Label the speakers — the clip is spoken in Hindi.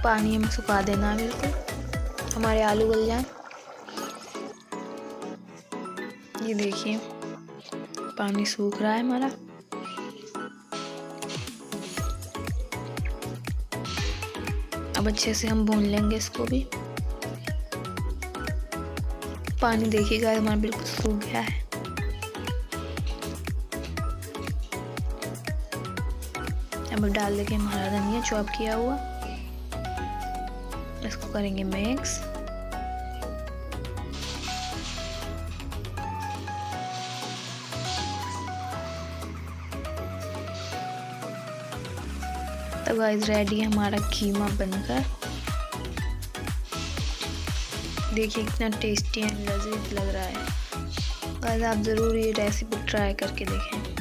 Speaker 1: पानी में सुखा देना है बिल्कुल, हमारे आलू गल जाए। ये देखिए पानी सूख रहा है हमारा। अब अच्छे से हम भून लेंगे इसको भी। पानी देखिएगा हमारा बिल्कुल सूख गया है। अब डाल देंगे हमारा धनिया चॉप किया हुआ, इसको करेंगे मिक्स। तो गाइस रेडी है हमारा कीमा बनकर। देखिए कितना टेस्टी एंड लजीज लग रहा है। गाइस आप ज़रूर ये रेसिपी ट्राई करके देखें।